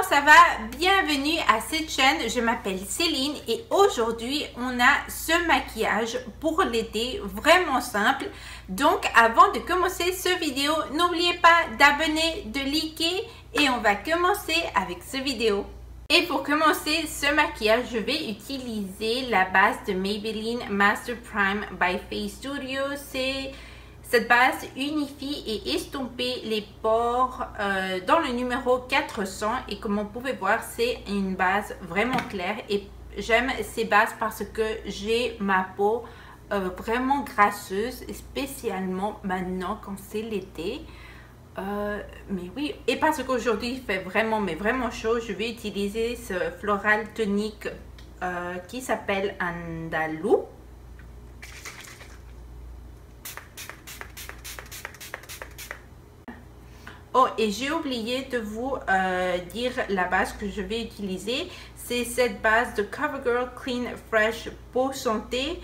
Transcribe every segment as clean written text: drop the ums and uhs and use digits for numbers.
ça va? Bienvenue à cette chaîne, je m'appelle Céline et aujourd'hui on a ce maquillage pour l'été vraiment simple. Donc avant de commencer cette vidéo, n'oubliez pas d'abonner, de liker et on va commencer avec cette vidéo. Et pour commencer ce maquillage, je vais utiliser la base de Maybelline Master Prime by Face Studio. Cette base unifie et estomper les pores dans le numéro 400 et comme vous pouvez voir, c'est une base vraiment claire et j'aime ces bases parce que j'ai ma peau vraiment grasseuse, spécialement maintenant quand c'est l'été. Mais oui, et parce qu'aujourd'hui il fait vraiment chaud, je vais utiliser ce floral tonique qui s'appelle Andalou. Oh, et j'ai oublié de vous dire la base que je vais utiliser. C'est cette base de CoverGirl Clean Fresh Peau Santé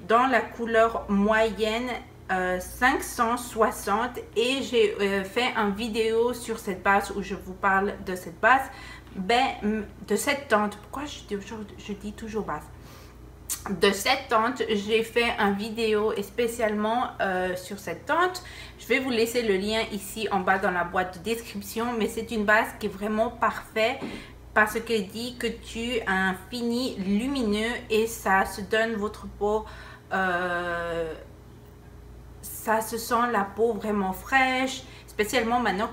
dans la couleur moyenne 560. Et j'ai fait une vidéo sur cette base où je vous parle de cette base. De cette teinte. Pourquoi je dis toujours base? De cette teinte, j'ai fait une vidéo spécialement sur cette teinte. Je vais vous laisser le lien ici en bas dans la boîte de description, mais c'est une base qui est vraiment parfaite parce qu'elle dit que tu as un fini lumineux et ça se donne votre peau, ça se sent la peau vraiment fraîche, spécialement maintenant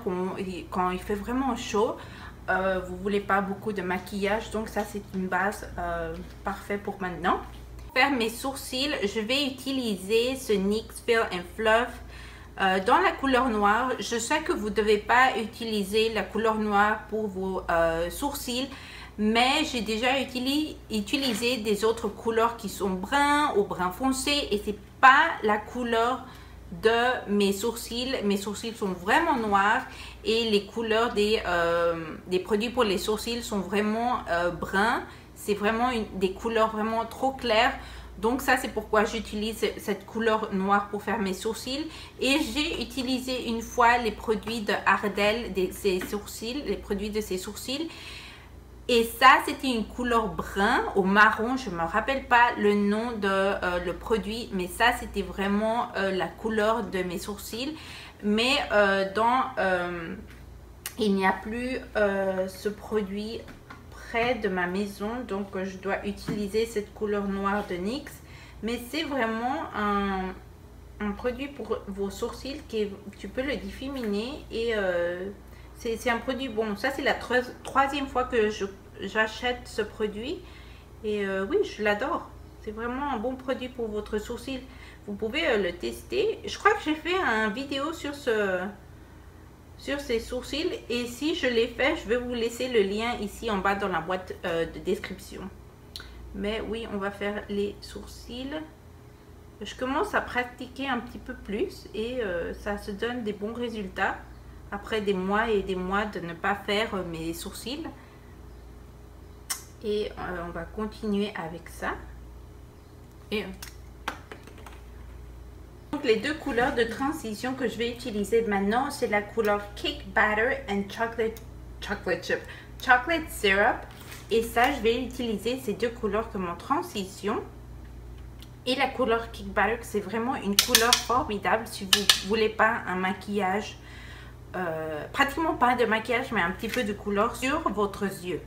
quand il fait vraiment chaud. Vous voulez pas beaucoup de maquillage, donc ça c'est une base parfaite pour maintenant. Pour faire mes sourcils, je vais utiliser ce NYX Fill and Fluff dans la couleur noire. Je sais que vous ne devez pas utiliser la couleur noire pour vos sourcils, mais j'ai déjà utilisé des autres couleurs qui sont bruns ou brun foncé et c'est pas la couleur de mes sourcils. Mes sourcils sont vraiment noirs et les couleurs des produits pour les sourcils sont vraiment bruns. C'est vraiment des couleurs vraiment trop claires. Donc ça c'est pourquoi j'utilise cette couleur noire pour faire mes sourcils. Et j'ai utilisé une fois les produits de Ardell, les produits de ses sourcils. Et ça, c'était une couleur brun au marron. Je ne me rappelle pas le nom de le produit. Mais ça, c'était vraiment la couleur de mes sourcils. Mais il n'y a plus ce produit près de ma maison. Donc, je dois utiliser cette couleur noire de NYX. Mais c'est vraiment un produit pour vos sourcils qui tu peux le diffaminer et... c'est un produit bon. Ça, c'est la troisième fois que j'achète ce produit. Et oui, je l'adore. C'est vraiment un bon produit pour votre sourcil. Vous pouvez le tester. Je crois que j'ai fait une vidéo sur ces sourcils. Et si je l'ai fait, je vais vous laisser le lien ici en bas dans la boîte de description. Mais oui, on va faire les sourcils. Je commence à pratiquer un petit peu plus. Et ça se donne des bons résultats. Après des mois et des mois de ne pas faire mes sourcils. Et on va continuer avec ça. Et donc les deux couleurs de transition que je vais utiliser maintenant, c'est la couleur Cake Batter and Chocolate Syrup. Et ça, je vais utiliser ces deux couleurs comme en transition. Et la couleur Cake Batter, c'est vraiment une couleur formidable si vous voulez pas un maquillage. Pratiquement pas de maquillage mais un petit peu de couleur sur votre yeux.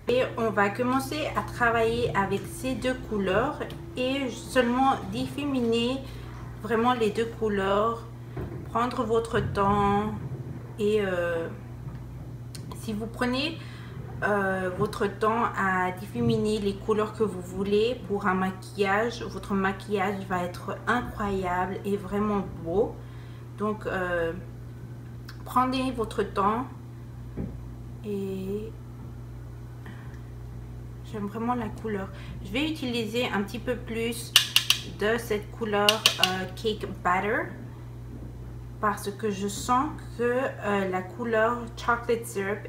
Et on va commencer à travailler avec ces deux couleurs et seulement diffaminer vraiment les deux couleurs, prendre votre temps et si vous prenez votre temps à diffaminer les couleurs que vous voulez pour un maquillage, votre maquillage va être incroyable et vraiment beau. Donc prenez votre temps et j'aime vraiment la couleur. Je vais utiliser un petit peu plus de cette couleur Cake Batter parce que je sens que la couleur Chocolate Syrup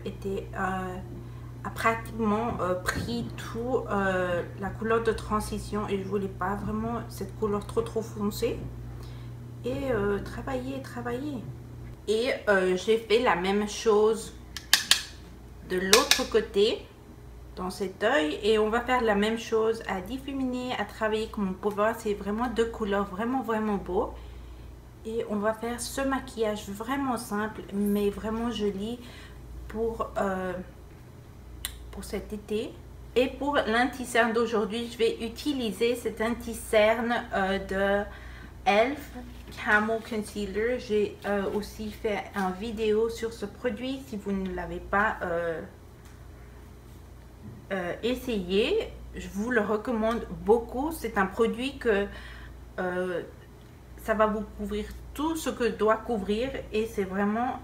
a pratiquement pris tout la couleur de transition et je voulais pas vraiment cette couleur trop foncée et travailler. Et j'ai fait la même chose de l'autre côté, dans cet œil. Et on va faire la même chose, à diffaminer, à travailler. Comme on peut voir, c'est vraiment deux couleurs vraiment beaux. Et on va faire ce maquillage vraiment simple, mais vraiment joli pour cet été. Et pour l'anti-cerne d'aujourd'hui, je vais utiliser cet anti-cerne de Elf Camo Concealer. J'ai aussi fait une vidéo sur ce produit. Si vous ne l'avez pas essayé, je vous le recommande beaucoup. C'est un produit que ça va vous couvrir tout ce que doit couvrir. Et c'est vraiment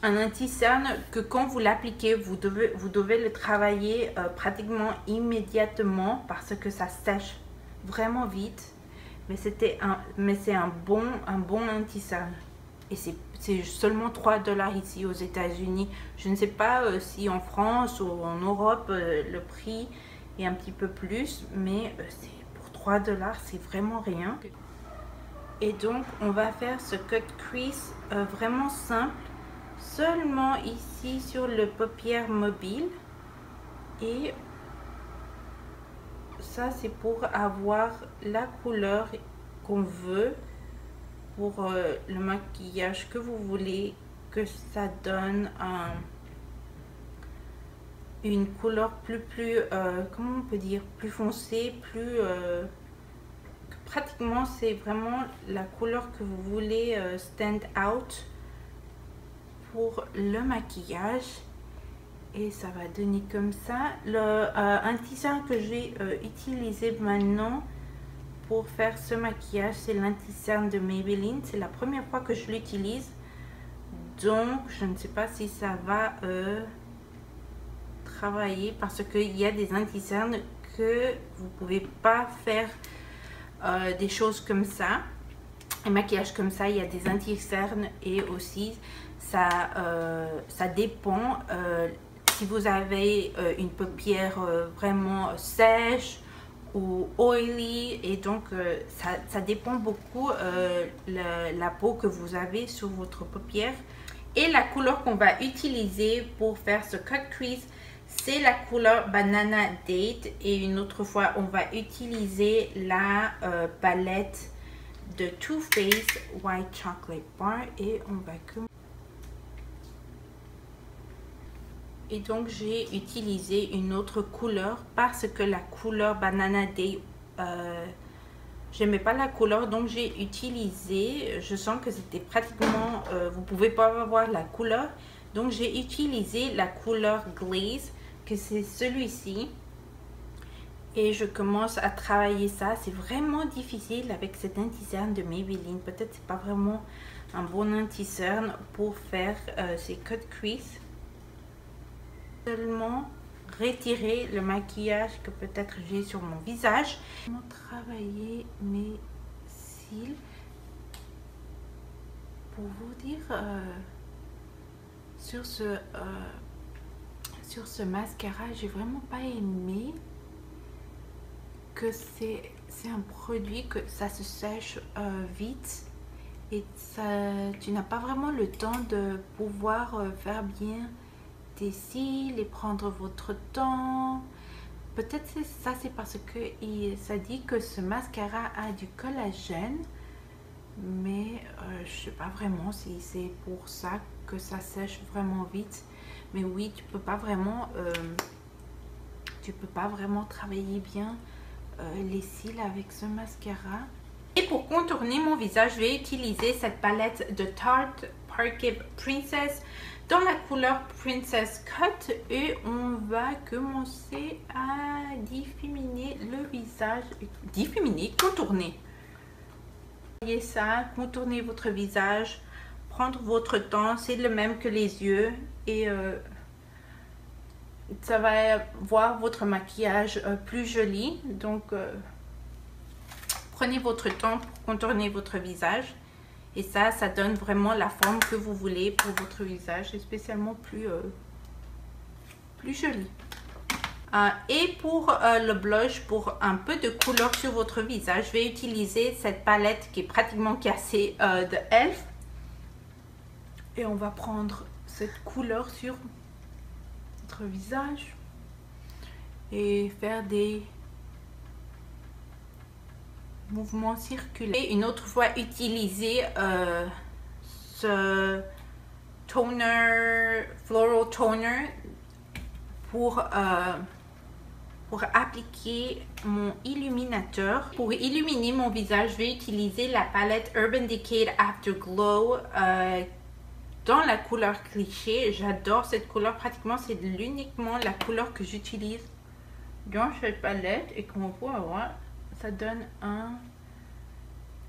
un anti-cerne que quand vous l'appliquez, vous devez le travailler pratiquement immédiatement parce que ça sèche vraiment vite. Mais c'est un bon anti-cerne. Et c'est seulement 3 $ ici aux États-Unis. Je ne sais pas si en France ou en Europe le prix est un petit peu plus, mais pour 3 $, c'est vraiment rien. Et donc on va faire ce cut crease vraiment simple. Seulement ici sur le paupière mobile. Et ça c'est pour avoir la couleur qu'on veut pour le maquillage que vous voulez, que ça donne une couleur plus comment on peut dire, plus foncée, pratiquement c'est vraiment la couleur que vous voulez stand out pour le maquillage. Et ça va donner comme ça. Le anti-cerne que j'ai utilisé maintenant pour faire ce maquillage, c'est l'anti-cerne de Maybelline. C'est la première fois que je l'utilise, donc je ne sais pas si ça va travailler, parce qu'il y a des anti-cernes que vous pouvez pas faire des choses comme ça, un maquillage comme ça. Il y a des anti-cernes et aussi ça dépend si vous avez une paupière vraiment sèche ou oily, et donc ça dépend beaucoup la peau que vous avez sur votre paupière. Et la couleur qu'on va utiliser pour faire ce cut crease, c'est la couleur Banana Date. Et une autre fois, on va utiliser la palette de Too Faced White Chocolate Bar. Et on va commencer. Et donc j'ai utilisé une autre couleur parce que la couleur Banana Day, j'aimais pas la couleur, donc j'ai utilisé, je sens que c'était pratiquement, vous pouvez pas avoir la couleur, donc j'ai utilisé la couleur Glaze, que c'est celui-ci. Et je commence à travailler ça. C'est vraiment difficile avec cet anti-cerne de Maybelline. Peut-être c'est pas vraiment un bon anti-cerne pour faire ces cut crease. Seulement retirer le maquillage que peut-être j'ai sur mon visage. Travailler mes cils. Pour vous dire, sur ce mascara, j'ai vraiment pas aimé que c'est un produit que ça se sèche vite, et tu n'as pas vraiment le temps de pouvoir faire bien tes cils et prendre votre temps. Peut-être c'est parce que ça dit que ce mascara a du collagène, mais je sais pas vraiment si c'est pour ça que ça sèche vraiment vite. Mais oui, tu peux pas vraiment travailler bien les cils avec ce mascara. Et pour contourner mon visage, je vais utiliser cette palette de Tarte Parquet Princess dans la couleur Princess Cut, et on va commencer à diffaminer le visage. Diffaminer, contourner. Voyez ça, contourner votre visage, prendre votre temps, c'est le même que les yeux, et ça va voir votre maquillage plus joli. Donc prenez votre temps pour contourner votre visage, et ça donne vraiment la forme que vous voulez pour votre visage, et spécialement plus joli. Et pour le blush, pour un peu de couleur sur votre visage, je vais utiliser cette palette qui est pratiquement cassée de Elf. Et on va prendre cette couleur sur votre visage et faire des mouvements circulaires. Et une autre fois, utiliser ce toner, floral toner pour appliquer mon illuminateur. Pour illuminer mon visage, je vais utiliser la palette Urban Decay Afterglow dans la couleur cliché. J'adore cette couleur, pratiquement c'est uniquement la couleur que j'utilise dans cette palette et qu'on voit voir, ça donne un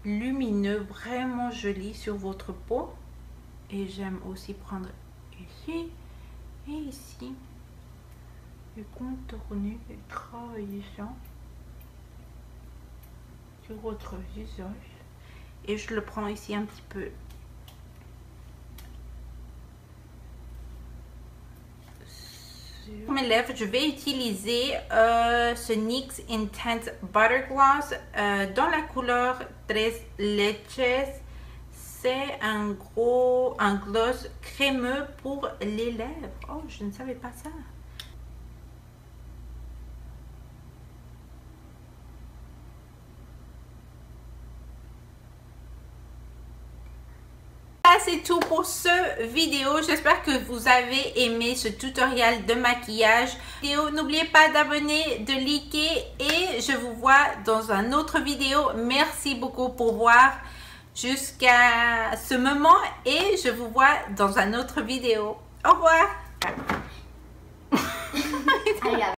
lumineux vraiment joli sur votre peau. Et j'aime aussi prendre ici et ici et contourner et travailler ça sur votre visage. Et je le prends ici un petit peu pour mes lèvres. Je vais utiliser ce NYX Intense Butter Gloss dans la couleur Tres Leches. C'est un gloss crémeux pour les lèvres. Oh, je ne savais pas ça. C'est tout pour ce vidéo. J'espère que vous avez aimé ce tutoriel de maquillage. N'oubliez pas d'abonner, de liker et je vous vois dans un autre vidéo. Merci beaucoup pour voir jusqu'à ce moment et je vous vois dans un autre vidéo. Au revoir.